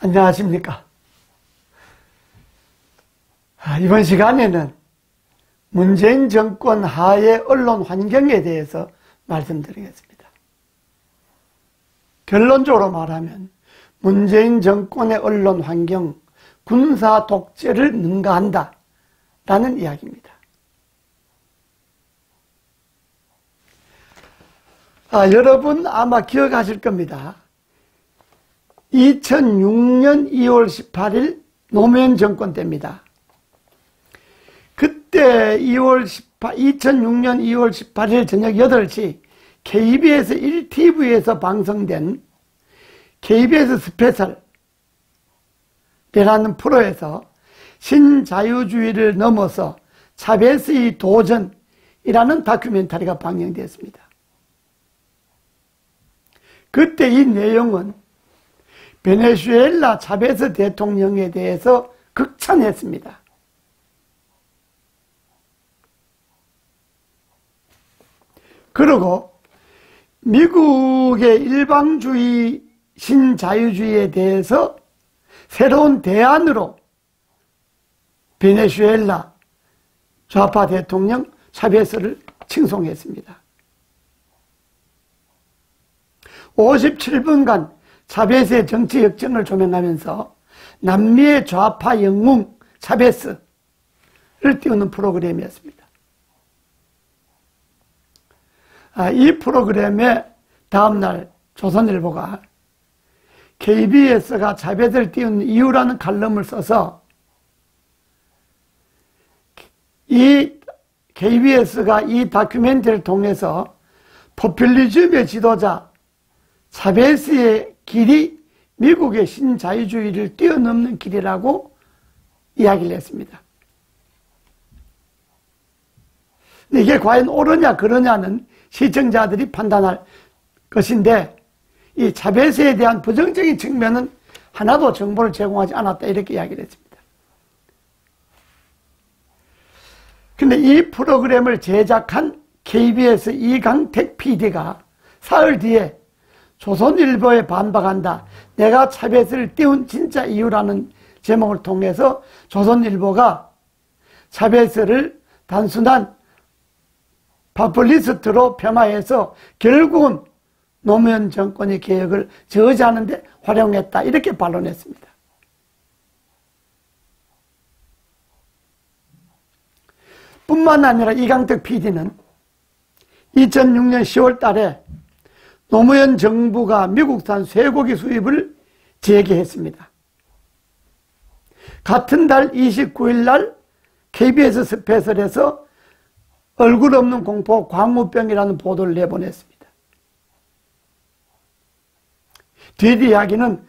안녕하십니까. 이번 시간에는 문재인 정권 하에 언론 환경에 대해서 말씀드리겠습니다. 결론적으로 말하면 문재인 정권의 언론 환경, 군사 독재를 능가한다 라는 이야기입니다. 여러분 아마 기억하실 겁니다. 2006년 2월 18일 노무현 정권 때입니다. 그때 2006년 2월 18일 저녁 8시 KBS 1TV에서 방송된 KBS 스페셜이라는 프로에서 신자유주의를 넘어서 차베스의 도전이라는 다큐멘터리가 방영되었습니다. 그때 이 내용은 베네수엘라 차베스 대통령에 대해서 극찬했습니다. 그리고 미국의 일방주의 신자유주의에 대해서 새로운 대안으로 베네수엘라 좌파 대통령 차베스를 칭송했습니다. 57분간 차베스의 정치 역정을 조명하면서 남미의 좌파 영웅 차베스를 띄우는 프로그램이었습니다. 이 프로그램의 다음날 조선일보가 KBS가 차베스를 띄운 이유라는 칼럼을 써서 이 KBS가 이 다큐멘터리를 통해서 포퓰리즘의 지도자 차베스의 길이 미국의 신자유주의를 뛰어넘는 길이라고 이야기를 했습니다. 근데 이게 과연 옳으냐 그러냐는 시청자들이 판단할 것인데 이 차베스에 대한 부정적인 측면은 하나도 정보를 제공하지 않았다 이렇게 이야기를 했습니다. 근데 이 프로그램을 제작한 KBS 이강택 PD가 사흘 뒤에 조선일보에 반박한다. 내가 차베스를 띄운 진짜 이유라는 제목을 통해서 조선일보가 차베스를 단순한 파퓰리스트로 폄하해서 결국은 노무현 정권의 개혁을 저지하는 데 활용했다. 이렇게 반론했습니다. 뿐만 아니라 이강택 PD는 2006년 10월 달에 노무현 정부가 미국산 쇠고기 수입을 재개했습니다. 같은 달 29일 날 KBS 스페셜에서 얼굴 없는 공포 광우병이라는 보도를 내보냈습니다. 뒤 이야기는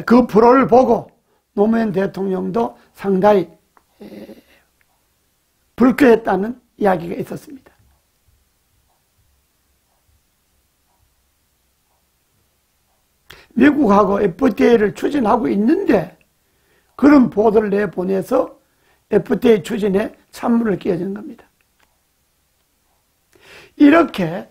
그 프로를 보고 노무현 대통령도 상당히 불쾌했다는 이야기가 있었습니다. 미국하고 FTA를 추진하고 있는데 그런 보도를 내보내서 FTA 추진에 찬물을 끼얹은 겁니다. 이렇게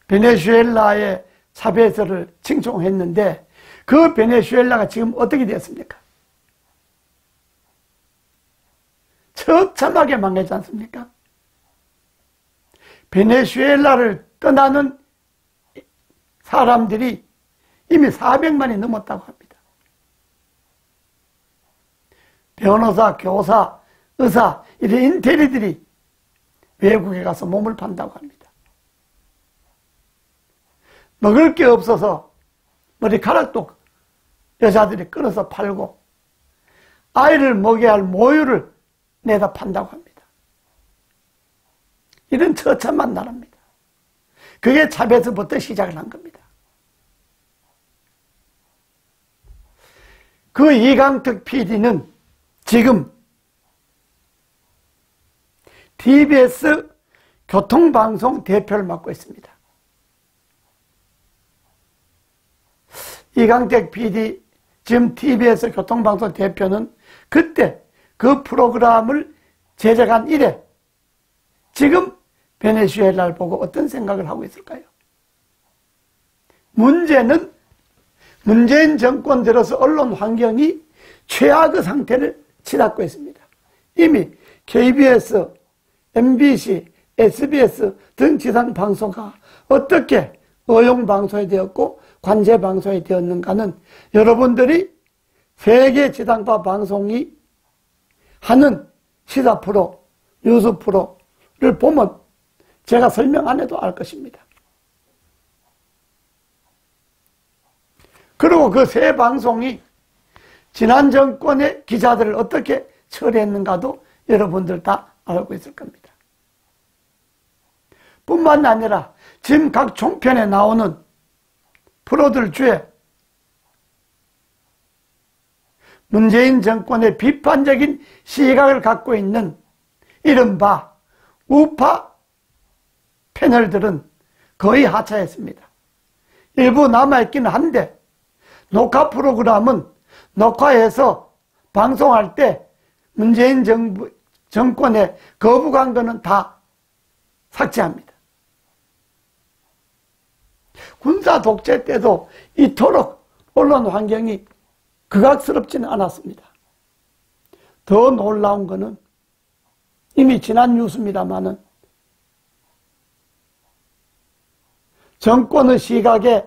베네수엘라의 차베스를 칭송했는데 그 베네수엘라가 지금 어떻게 되었습니까? 처참하게 망했지 않습니까? 베네수엘라를 떠나는 사람들이 이미 400만이 넘었다고 합니다. 변호사, 교사, 의사 이런 인테리들이 외국에 가서 몸을 판다고 합니다. 먹을 게 없어서 머리카락도 여자들이 끊어서 팔고 아이를 먹여야 할 모유를 내다 판다고 합니다. 이런 처참한 나라입니다. 그게 차베스부터 시작을 한 겁니다. 그 이강택 PD는 지금 TBS 교통방송 대표를 맡고 있습니다. 이강택 PD, 지금 TBS 교통방송 대표는 그때 그 프로그램을 제작한 이래 지금 베네수엘라를 보고 어떤 생각을 하고 있을까요? 문제는 문재인 정권 들어서 언론 환경이 최악의 상태를 치닫고 있습니다. 이미 KBS, MBC, SBS 등 지상방송가 어떻게 어용방송이 되었고 관제방송이 되었는가는 여러분들이 세계 지상파 방송이 하는 시사 프로, 뉴스 프로를 보면 제가 설명 안 해도 알 것입니다. 그리고 그 세 방송이 지난 정권의 기자들을 어떻게 처리했는가도 여러분들 다 알고 있을 겁니다. 뿐만 아니라 지금 각 종편에 나오는 프로들 중에 문재인 정권의 비판적인 시각을 갖고 있는 이른바 우파 패널들은 거의 하차했습니다. 일부 남아있기는 한데 녹화 프로그램은 녹화해서 방송할 때 문재인 정권의 거부한 거는 다 삭제합니다. 군사 독재 때도 이토록 언론 환경이 극악스럽지는 않았습니다. 더 놀라운 거는 이미 지난 뉴스입니다마는 정권의 시각에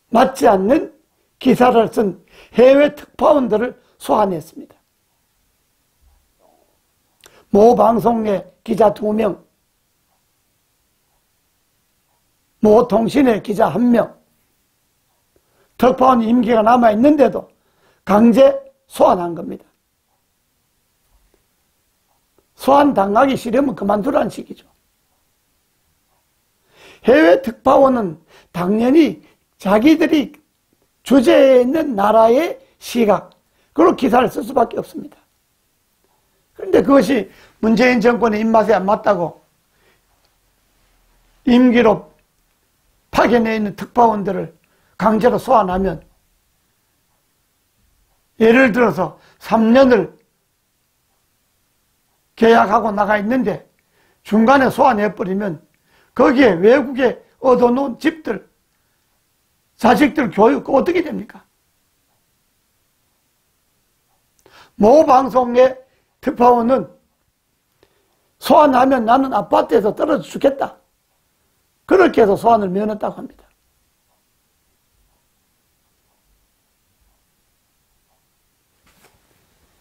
맞지 않는 기사를 쓴 해외 특파원들을 소환했습니다. 모 방송의 기자 2명, 모 통신의 기자 1명, 특파원 임기가 남아있는데도 강제 소환한 겁니다. 소환당하기 싫으면 그만두라는 식이죠. 해외 특파원은 당연히 자기들이 주재해 있는 나라의 시각, 그리고 기사를 쓸 수밖에 없습니다. 그런데 그것이 문재인 정권의 입맛에 안 맞다고 임기로 파견해 있는 특파원들을 강제로 소환하면, 예를 들어서 3년을 계약하고 나가 있는데 중간에 소환해버리면 거기에 외국에 얻어놓은 집들, 자식들 교육 어떻게 됩니까? 모 방송의 특파원은 소환하면 나는 아파트에서 떨어져 죽겠다, 그렇게 해서 소환을 면했다고 합니다.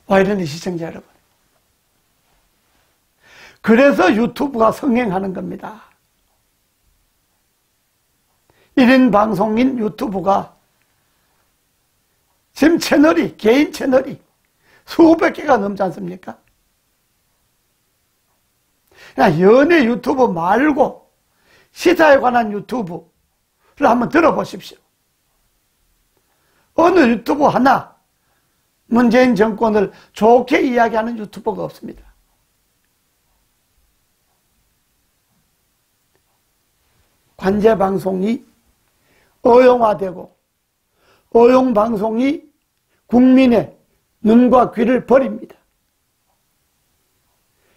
와, 이러니 시청자 여러분, 그래서 유튜브가 성행하는 겁니다. 1인 방송인 유튜브가 지금 채널이, 개인 채널이 수백 개가 넘지 않습니까? 그냥 연예 유튜브 말고 시사에 관한 유튜브를 한번 들어보십시오. 어느 유튜브 하나 문재인 정권을 좋게 이야기하는 유튜버가 없습니다. 관제방송이 어용화되고 어용방송이 국민의 눈과 귀를 버립니다.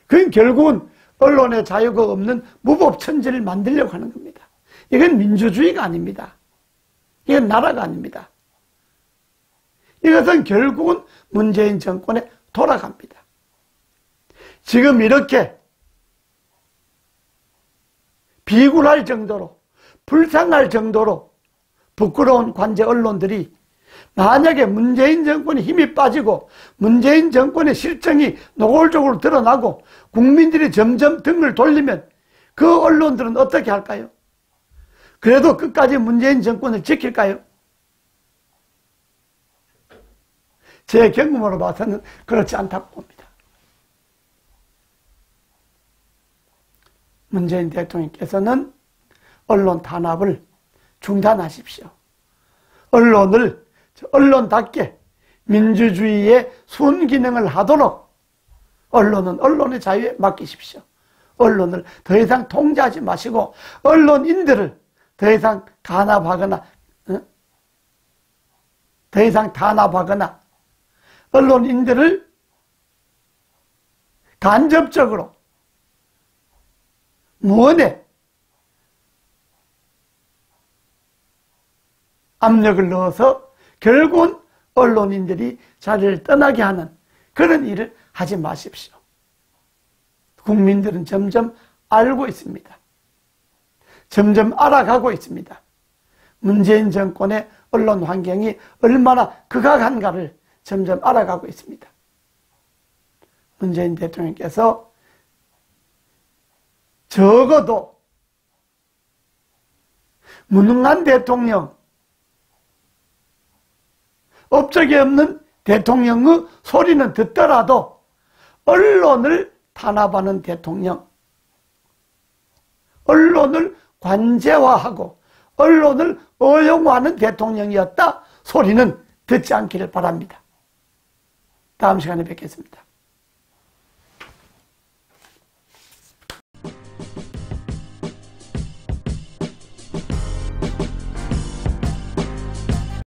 그건 결국은 언론의 자유가 없는 무법천지를 만들려고 하는 겁니다. 이건 민주주의가 아닙니다. 이건 나라가 아닙니다. 이것은 결국은 문재인 정권에 돌아갑니다. 지금 이렇게 비굴할 정도로, 불쌍할 정도로 부끄러운 관제 언론들이 만약에 문재인 정권의 힘이 빠지고 문재인 정권의 실정이 노골적으로 드러나고 국민들이 점점 등을 돌리면 그 언론들은 어떻게 할까요? 그래도 끝까지 문재인 정권을 지킬까요? 제 경험으로 봐서는 그렇지 않다고 봅니다. 문재인 대통령께서는 언론 탄압을 중단하십시오. 언론을 언론답게 민주주의의 순기능을 하도록 언론은 언론의 자유에 맡기십시오. 언론을 더 이상 통제하지 마시고 언론인들을 더 이상 탄압하거나 더 이상 탄압하거나 언론인들을 간접적으로 무언에 압력을 넣어서 결국은 언론인들이 자리를 떠나게 하는 그런 일을 하지 마십시오. 국민들은 점점 알고 있습니다. 점점 알아가고 있습니다. 문재인 정권의 언론 환경이 얼마나 극악한가를 점점 알아가고 있습니다. 문재인 대통령께서 적어도 무능한 대통령, 업적이 없는 대통령의 소리는 듣더라도 언론을 탄압하는 대통령, 언론을 관제화하고 언론을 어용화하는 대통령이었다 소리는 듣지 않기를 바랍니다. 다음 시간에 뵙겠습니다.